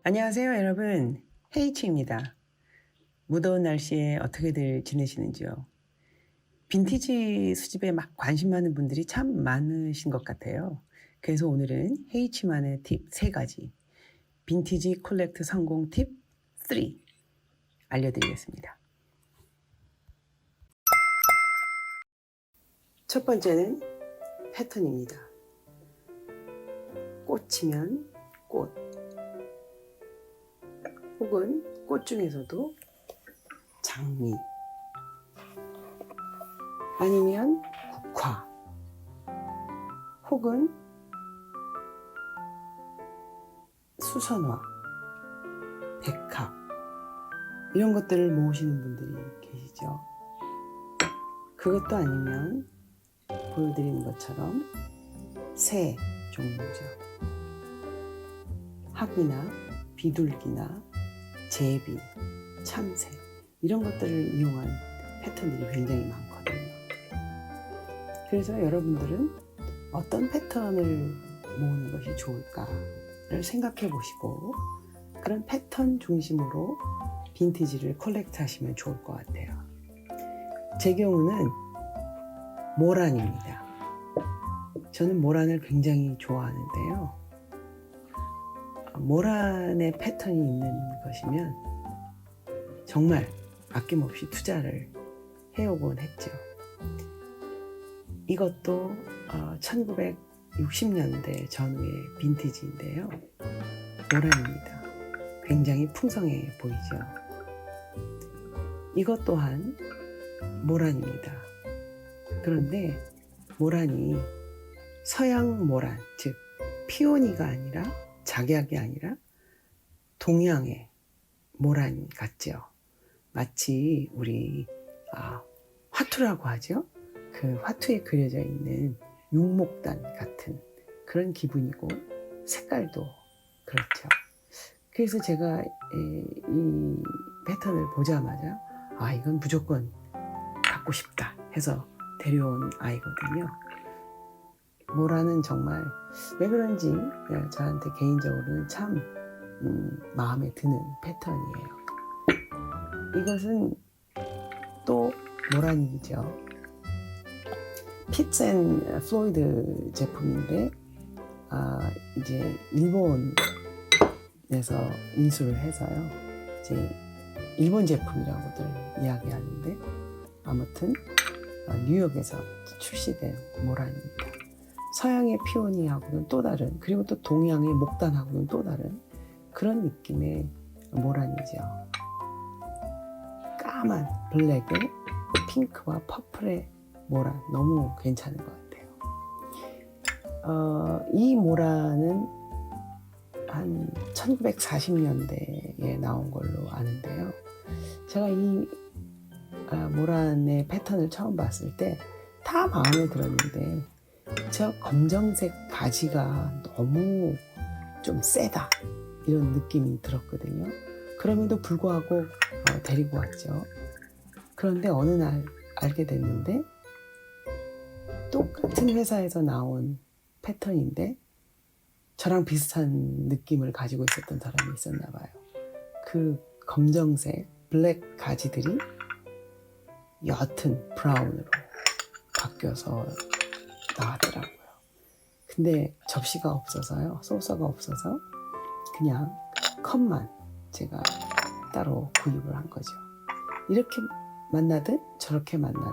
안녕하세요, 여러분. 헤이치입니다. 무더운 날씨에 어떻게들 지내시는지요? 빈티지 수집에 막 관심 많은 분들이 참 많으신 것 같아요. 그래서 오늘은 헤이치만의 팁 3가지, 빈티지 콜렉트 성공 팁 3 알려드리겠습니다. 첫 번째는 패턴입니다. 꽃이면 꽃, 혹은 꽃 중에서도 장미, 아니면 국화, 혹은 수선화, 백합, 이런 것들을 모으시는 분들이 계시죠. 그것도 아니면 보여드리는 것처럼 새 종류죠. 학이나 비둘기나 제비, 참새, 이런 것들을 이용한 패턴들이 굉장히 많거든요. 그래서 여러분들은 어떤 패턴을 모으는 것이 좋을까를 생각해 보시고 그런 패턴 중심으로 빈티지를 컬렉트 하시면 좋을 것 같아요. 제 경우는 모란입니다. 저는 모란을 굉장히 좋아하는데요. 모란의 패턴이 있는 것이면 정말 아낌없이 투자를 해오곤 했죠. 이것도 1960년대 전후의 빈티지인데요. 모란입니다. 굉장히 풍성해 보이죠. 이것 또한 모란입니다. 그런데 모란이 서양 모란, 즉 피오니가 아니라 작약이 아니라 동양의 모란 같죠. 마치 우리 화투라고 하죠. 그 화투에 그려져 있는 육목단 같은 그런 기분이고 색깔도 그렇죠. 그래서 제가 이 패턴을 보자마자 이건 무조건 갖고 싶다 해서 데려온 아이거든요. 모란은 정말 왜 그런지 저한테 개인적으로는 참 마음에 드는 패턴이에요. 이것은 또 모란이죠. 피츠 앤 플로이드 제품인데 이제 일본에서 인수를 해서요. 이제 일본 제품이라고들 이야기하는데 아무튼 뉴욕에서 출시된 모란입니다. 서양의 피오니하고는 또 다른, 그리고 또 동양의 목단하고는 또 다른 그런 느낌의 모란이죠. 까만 블랙에 핑크와 퍼플의 모란, 너무 괜찮은 것 같아요. 이 모란은 한 1940년대에 나온 걸로 아는데요. 제가 이 모란의 패턴을 처음 봤을 때 다 마음에 들었는데 저 검정색 바지가 너무 좀 세다, 이런 느낌이 들었거든요. 그럼에도 불구하고 데리고 왔죠. 그런데 어느 날 알게 됐는데 똑같은 회사에서 나온 패턴인데 저랑 비슷한 느낌을 가지고 있었던 사람이 있었나 봐요. 그 검정색 블랙 가지들이 옅은 브라운으로 바뀌어서 나왔더라고요. 근데 접시가 없어서요, 소서가 없어서 그냥 컵만 제가 따로 구입을 한 거죠. 이렇게 만나든 저렇게 만나든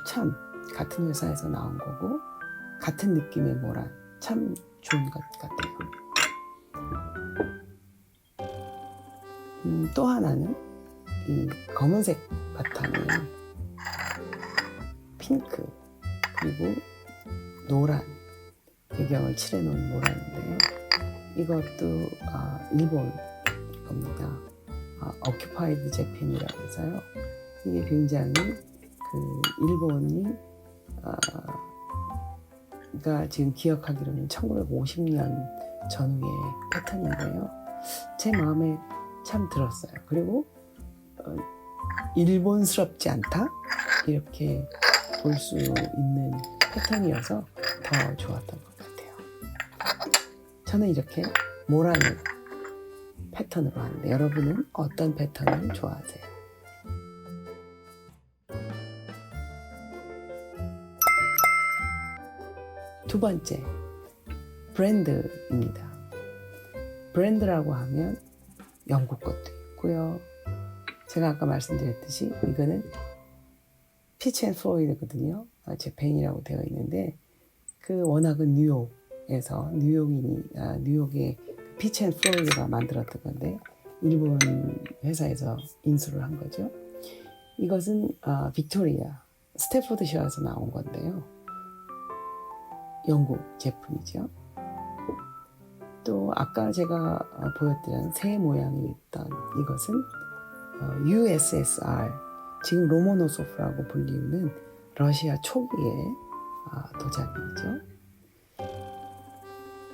참 같은 회사에서 나온 거고 같은 느낌의 모란, 참 좋은 것 같아요. 또 하나는 이 검은색 바탕에 핑크 그리고 노란 배경을 칠해놓은 모란인데요. 이것도 일본 겁니다. 오큐파이드 재팬이라고 해서요. 이게 굉장히 그 일본이 그러니까 지금 기억하기로는 1950년 전후의 패턴인데요. 제 마음에 참 들었어요. 그리고 일본스럽지 않다? 이렇게 볼 수 있는 패턴이어서 더 좋았던 것 같아요. 저는 이렇게 모란을 패턴으로 하는데 여러분은 어떤 패턴을 좋아하세요? 두 번째, 브랜드입니다. 브랜드라고 하면 영국 것도 있고요. 제가 아까 말씀드렸듯이 이거는 피치 앤 플로이드거든요. 재팬이라고 되어 있는데 그 워낙은 뉴욕에서 뉴욕의 피치 앤 플로이드가 만들었던 건데 일본 회사에서 인수를 한 거죠. 이것은 빅토리아 스태포드셔에서 나온 건데요. 영국 제품이죠. 또 아까 제가 보여드린 새 모양이 있던 이것은 USSR, 지금 로모노소프라고 불리우는 러시아 초기의 도자기죠.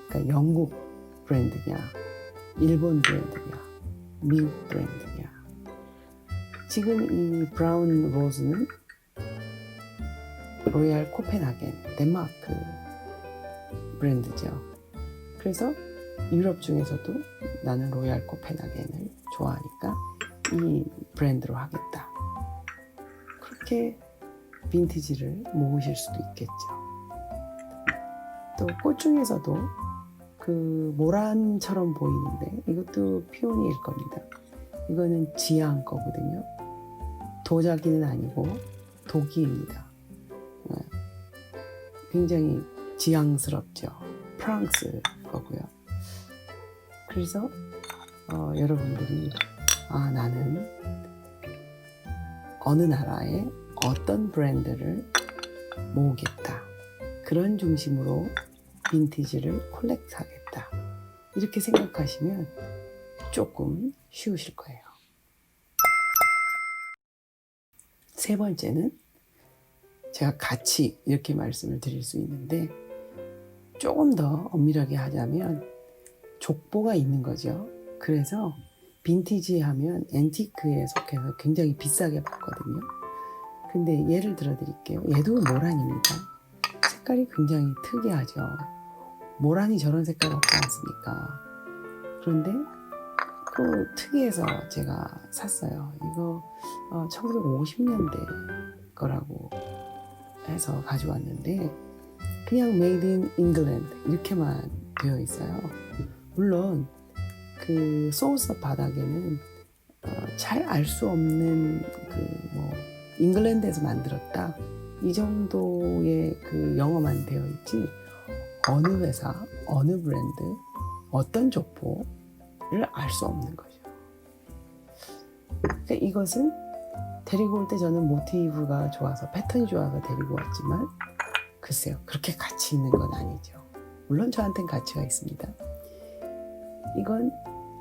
그러니까 영국 브랜드냐, 일본 브랜드냐, 미국 브랜드냐. 지금 이 브라운 로즈는 로얄 코펜하겐, 덴마크 브랜드죠. 그래서 유럽 중에서도 나는 로얄 코펜하겐을 좋아하니까 이 브랜드로 하겠다. 그렇게 빈티지를 모으실 수도 있겠죠. 또 꽃 중에서도 그 모란처럼 보이는데 이것도 피오니일 겁니다. 이거는 지안 거거든요. 도자기는 아니고 독이입니다. 굉장히 지향스럽죠. 프랑스 거고요. 그래서 여러분들이 나는 어느 나라의 어떤 브랜드를 모으겠다. 그런 중심으로 빈티지를 콜렉트하겠다. 이렇게 생각하시면 조금 쉬우실 거예요. 세 번째는 제가 같이 이렇게 말씀을 드릴 수 있는데 조금 더 엄밀하게 하자면 족보가 있는 거죠. 그래서 빈티지 하면 앤티크에 속해서 굉장히 비싸게 받거든요. 근데 예를 들어 드릴게요. 얘도 모란입니다. 색깔이 굉장히 특이하죠. 모란이 저런 색깔 없지 않습니까? 그런데 그 특이해서 제가 샀어요. 이거 1950년대 거라고 해서 가져왔는데 그냥 Made in England 이렇게만 되어 있어요. 물론 그 소스 바닥에는 잘 알 수 없는 잉글랜드에서 만들었다 이 정도의 그 영어만 되어 있지 어느 회사, 어느 브랜드, 어떤 족보를 알 수 없는 거죠. 그러니까 이것은 데리고 올 때 저는 모티브가 좋아서 패턴이 좋아서 데리고 왔지만 글쎄요 그렇게 가치 있는 건 아니죠. 물론 저한테는 가치가 있습니다. 이건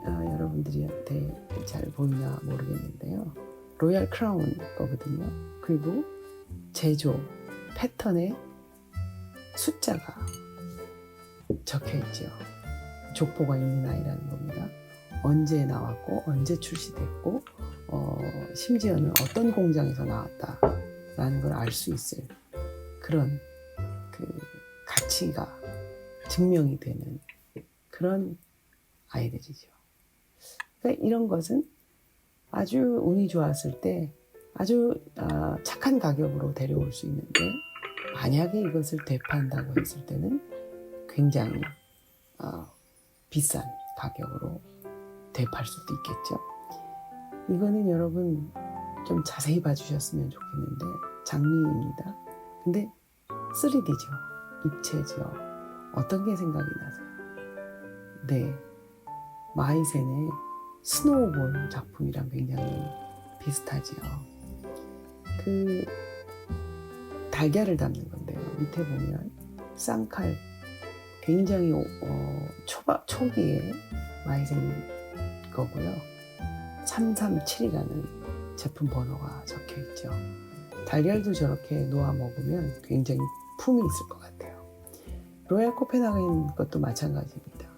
여러분들한테 잘 보이나 모르겠는데요. 로얄 크라운 거거든요. 그리고 제조 패턴에 숫자가 적혀 있죠. 족보가 있는 아이라는 겁니다. 언제 나왔고 언제 출시됐고 심지어는 어떤 공장에서 나왔다라는 걸 알 수 있을 그런 그 가치가 증명이 되는 그런 아이들이죠. 그러니까 이런 것은 아주 운이 좋았을 때 아주 착한 가격으로 데려올 수 있는데 만약에 이것을 되판다고 했을 때는 굉장히 비싼 가격으로 되팔 수도 있겠죠. 이거는 여러분 좀 자세히 봐주셨으면 좋겠는데 장미입니다. 근데 3D죠. 입체죠. 어떤 게 생각이 나세요? 네, 마이센의 스노우볼 작품이랑 굉장히 비슷하지요. 그 달걀을 담는 건데요. 밑에 보면 쌍칼 굉장히 초기에 마이센 거고요. 337이라는 제품 번호가 적혀 있죠. 달걀도 저렇게 놓아 먹으면 굉장히 품이 있을 것 같아요. 로얄 코펜하겐 것도 마찬가지입니다.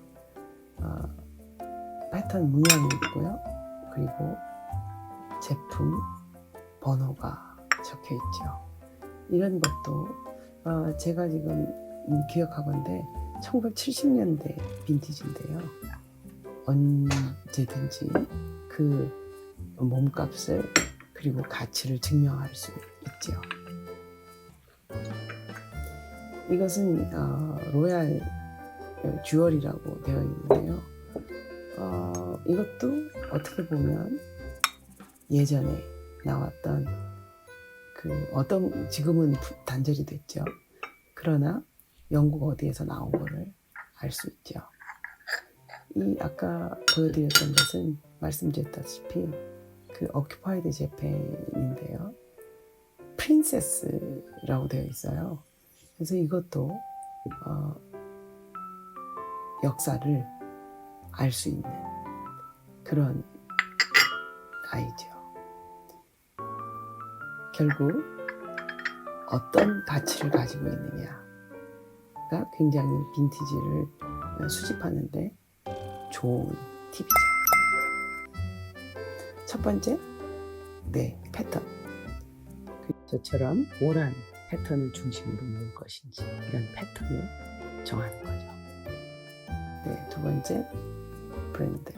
패턴 문양이 있고요. 그리고 제품 번호가 적혀 있죠. 이런 것도 제가 지금 기억하건대 1970년대 빈티지인데요. 언제든지 그 몸값을 그리고 가치를 증명할 수 있죠. 이것은 로얄 듀얼이라고 되어 있는데요. 이것도 어떻게 보면 예전에 나왔던 지금은 단절이 됐죠. 그러나 영국 어디에서 나온 거를 알 수 있죠. 이 아까 보여드렸던 것은 말씀드렸다시피 그 어큐파이드 재팬인데요. 프린세스라고 되어 있어요. 그래서 이것도 역사를 알 수 있는 그런 아이죠. 결국 어떤 가치를 가지고 있느냐가 굉장히 빈티지를 수집하는데 좋은 팁이죠. 첫 번째, 패턴. 저처럼 오란 패턴을 중심으로 모을 것인지 이런 패턴을 정하는 거죠. 두 번째, 브랜드.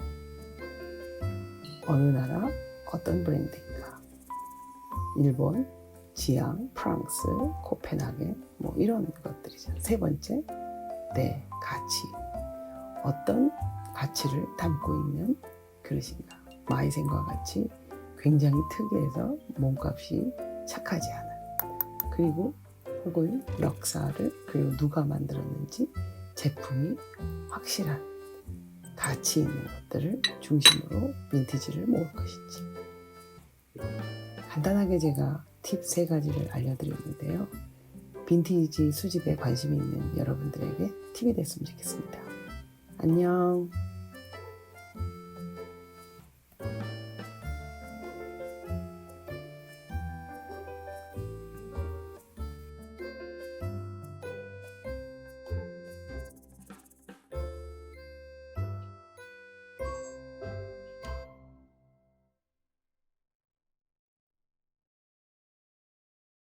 어느 나라 어떤 브랜드인가? 일본, 지앙, 프랑스, 코펜하겐 뭐 이런 것들이죠. 세 번째, 가치. 어떤 가치를 담고 있는 그릇인가? 마이센과 같이 굉장히 특이해서 몸값이 착하지 않은, 그리고 혹은 역사를, 그리고 누가 만들었는지 제품이 확실한 가치 있는 것들을 중심으로 빈티지를 모을 것인지. 간단하게 제가 팁 3가지를 알려드렸는데요. 빈티지 수집에 관심이 있는 여러분들에게 팁이 됐으면 좋겠습니다. 안녕.